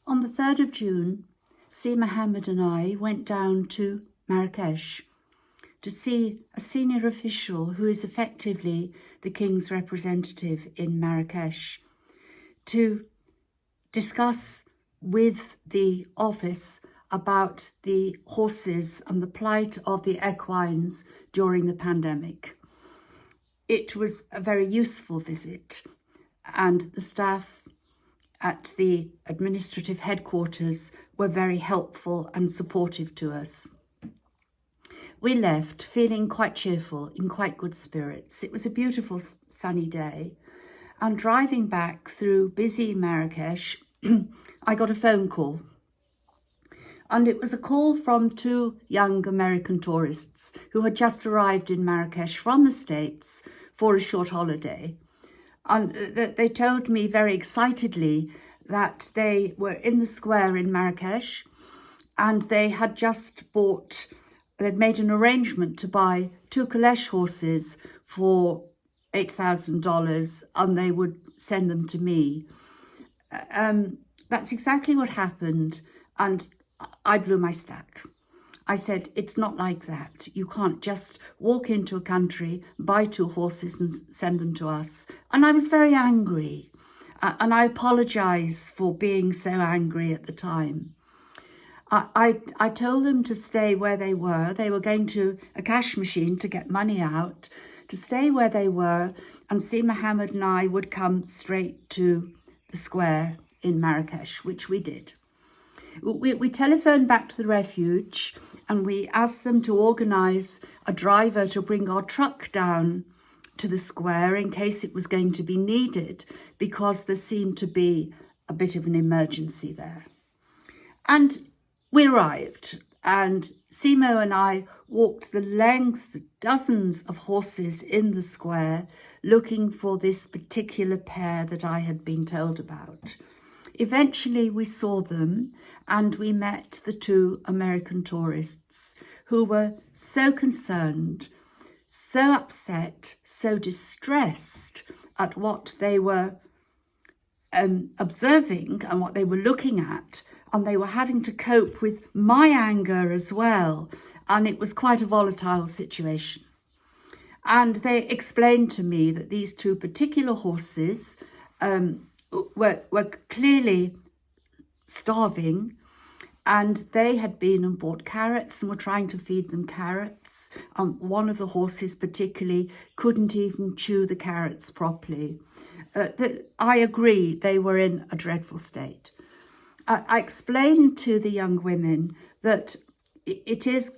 On the 3rd of June, C. Mohammed and I went down to Marrakech to see a senior official who is effectively the King's representative in Marrakech, to discuss with the office about the horses and the plight of the equines during the pandemic. It was a very useful visit, and the staff at the administrative headquarters were very helpful and supportive to us. We left feeling quite cheerful, in quite good spirits. It was a beautiful sunny day, and driving back through busy Marrakech, I got a phone call. And it was a call from 2 young American tourists who had just arrived in Marrakech from the States for a short holiday. And they told me very excitedly that they were in the square in Marrakech, and they had just they'd made an arrangement to buy 2 caleche horses for $8,000, and they would send them to me. That's exactly what happened, and I blew my stack. I said, it's not like that. You can't just walk into a country, buy 2 horses and send them to us. And I was very angry, and I apologise for being so angry at the time. I told them to stay where they were. They were going to a cash machine to get money out, to stay where they were, and C. Mohammed and I would come straight to the square in Marrakech, which we did. We telephoned back to the refuge, and we asked them to organise a driver to bring our truck down to the square in case it was going to be needed, because there seemed to be a bit of an emergency there. And we arrived, and Simo and I walked the length, dozens of horses in the square, looking for this particular pair that I had been told about. Eventually we saw them, and we met the 2 American tourists who were so concerned, so upset, so distressed at what they were observing and what they were looking at, and they were having to cope with my anger as well, and it was quite a volatile situation. And they explained to me that these 2 particular horses were clearly starving, and they had been and bought carrots and were trying to feed them carrots. One of the horses particularly couldn't even chew the carrots properly. I agree, they were in a dreadful state. I explained to the young women that it is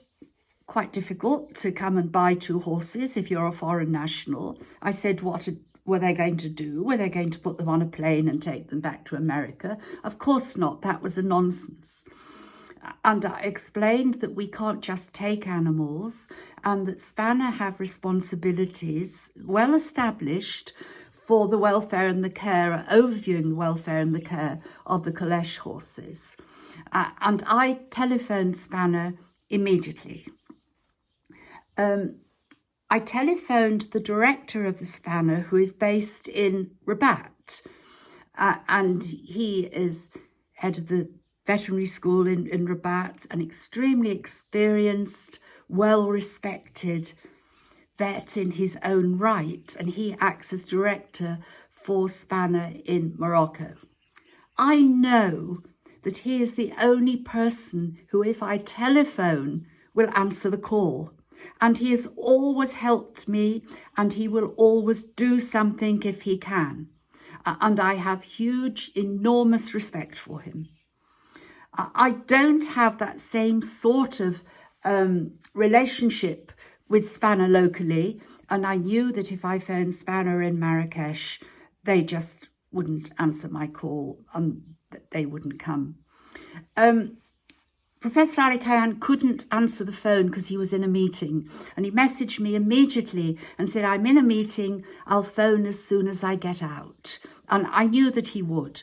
quite difficult to come and buy 2 horses if you're a foreign national. I said, what were they going to do? Were they going to put them on a plane and take them back to America? Of course not. That was a nonsense. And I explained that we can't just take animals, and that Spanner have responsibilities well established for the welfare and the care, overviewing the welfare and the care of the caleche horses. And I telephoned Spanner immediately. I telephoned the director of the Spanner, who is based in Rabat, and he is head of the veterinary school in Rabat, an extremely experienced, well-respected vet in his own right, and he acts as director for Spanner in Morocco. I know that he is the only person who, if I telephone, will answer the call. And he has always helped me, and he will always do something if he can. And I have huge, enormous respect for him. I don't have that same sort of relationship with Spanner locally, and I knew that if I phoned Spanner in Marrakech, they just wouldn't answer my call and they wouldn't come. Professor Ali Khayan couldn't answer the phone because he was in a meeting, and he messaged me immediately and said, I'm in a meeting, I'll phone as soon as I get out. And I knew that he would.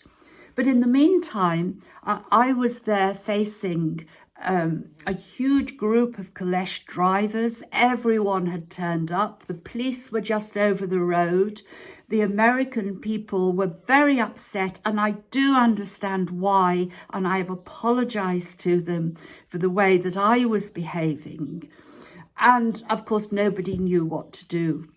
But in the meantime, I was there facing a huge group of caleche drivers. Everyone had turned up. The police were just over the road. the American people were very upset, and I do understand why, and I have apologized to them for the way that I was behaving. And of course, nobody knew what to do.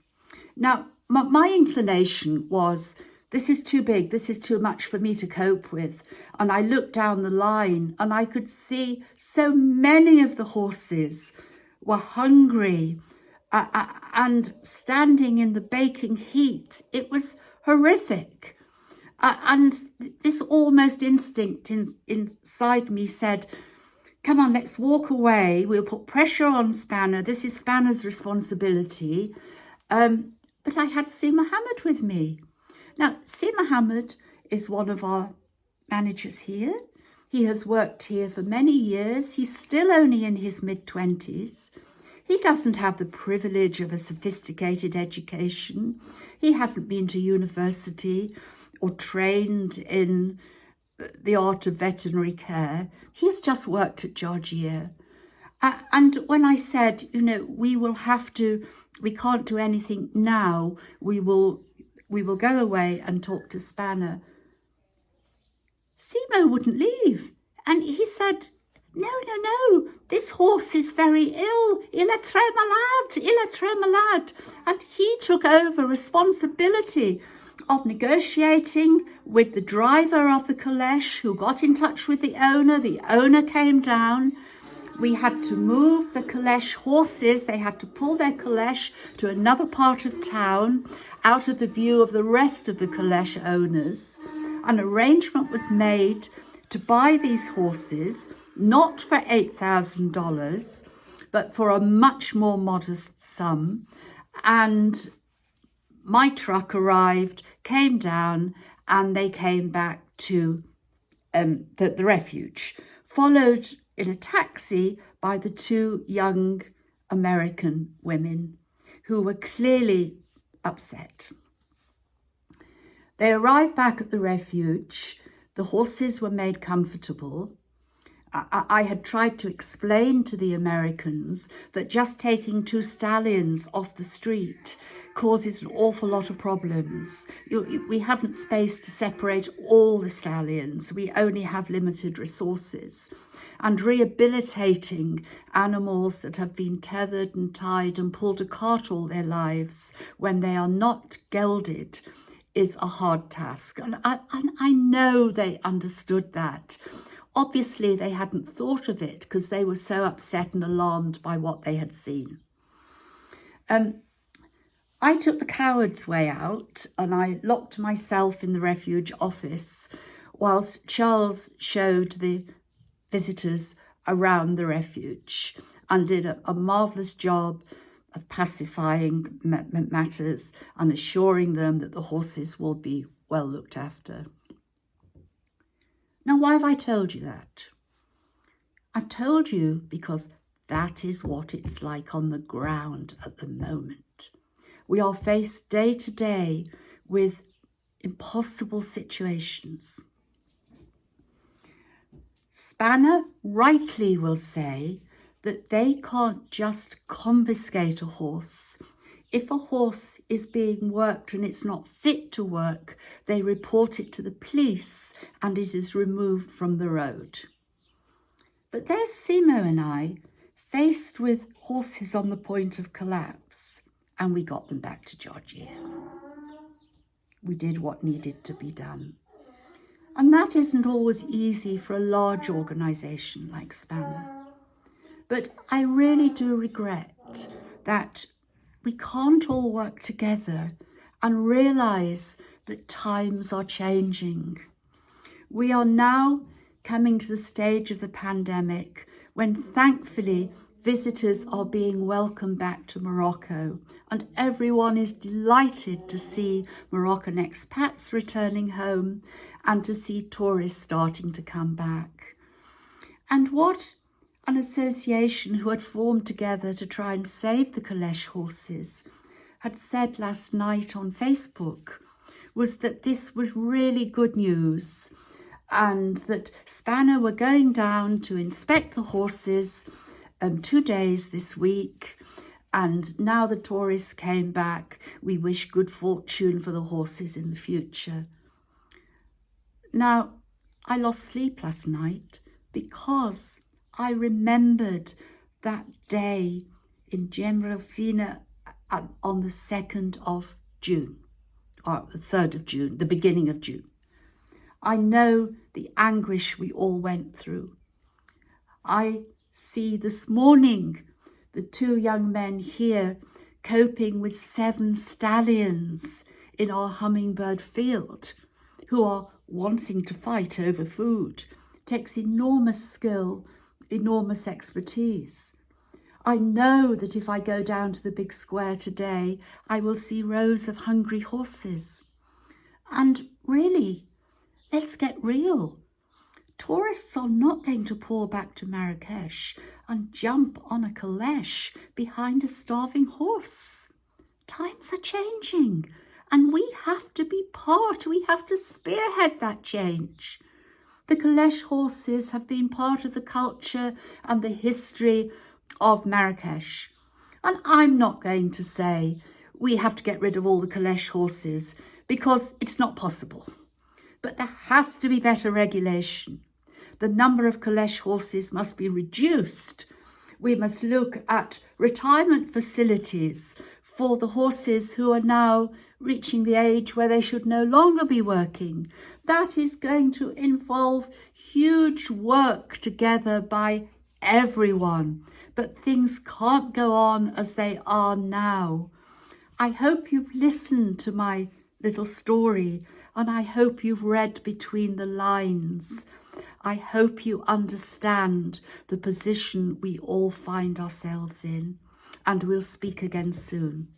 Now, my inclination was, this is too big, this is too much for me to cope with. And I looked down the line and I could see so many of the horses were hungry and standing in the baking heat. It was horrific. And this almost instinct inside me said, come on, let's walk away. We'll put pressure on Spanner. This is Spanner's responsibility. But I had Si Mohammed with me. Now, Si Mohammed is one of our managers here. He has worked here for many years. He's still only in his mid-20s. He doesn't have the privilege of a sophisticated education. He hasn't been to university or trained in the art of veterinary care. He has just worked at Georgia. And when I said, you know, we can't do anything now, we will go away and talk to Spanner, Simo wouldn't leave. And he said, no, this horse is very ill. Il est très malade. And he took over responsibility of negotiating with the driver of the caleche, who got in touch with the owner. The owner came down. We had to move the caleche horses. They had to pull their caleche to another part of town, out of the view of the rest of the caleche owners. An arrangement was made to buy these horses, not for $8,000, but for a much more modest sum. And my truck arrived, came down, and they came back to the refuge, followed in a taxi by the two young American women who were clearly upset. They arrived back at the refuge. The horses were made comfortable. I had tried to explain to the Americans that just taking two stallions off the street causes an awful lot of problems. We haven't space to separate all the stallions. We only have limited resources. And rehabilitating animals that have been tethered and tied and pulled a cart all their lives when they are not gelded is a hard task. And I know they understood that. Obviously, they hadn't thought of it because they were so upset and alarmed by what they had seen. I took the coward's way out and I locked myself in the refuge office whilst Charles showed the visitors around the refuge and did a marvellous job of pacifying matters and assuring them that the horses will be well looked after. Now, why have I told you that? I've told you because that is what it's like on the ground at the moment. We are faced day to day with impossible situations. Spanner rightly will say that they can't just confiscate a horse. If a horse is being worked and it's not fit to work, they report it to the police and it is removed from the road. But there's Simo and I faced with horses on the point of collapse, and we got them back to Georgia. We did what needed to be done. And that isn't always easy for a large organisation like Spanner. But I really do regret that we can't all work together and realise that times are changing. We are now coming to the stage of the pandemic when thankfully visitors are being welcomed back to Morocco, and everyone is delighted to see Moroccan expats returning home and to see tourists starting to come back. And what an association who had formed together to try and save the caleche horses had said last night on Facebook was that this was really good news and that Spanner were going down to inspect the horses 2 days this week, And now the tourists came back. We wish good fortune for the horses in the future. Now, I lost sleep last night because I remembered that day in Gemrafina on the 2nd of June, or the 3rd of June, the beginning of June. I know the anguish we all went through. I see this morning the 2 young men here coping with 7 stallions in our hummingbird field who are wanting to fight over food. It takes enormous skill, enormous expertise. I know that if I go down to the big square today, I will see rows of hungry horses. And really, let's get real. Tourists are not going to pour back to Marrakech and jump on a caleche behind a starving horse. Times are changing, and we have to be we have to spearhead that change. The caleche horses have been part of the culture and the history of Marrakech. And I'm not going to say we have to get rid of all the caleche horses because it's not possible. But there has to be better regulation. The number of caleche horses must be reduced. We must look at retirement facilities for the horses who are now reaching the age where they should no longer be working. That is going to involve huge work together by everyone. But things can't go on as they are now. I hope you've listened to my little story, and I hope you've read between the lines. I hope you understand the position we all find ourselves in, and we'll speak again soon.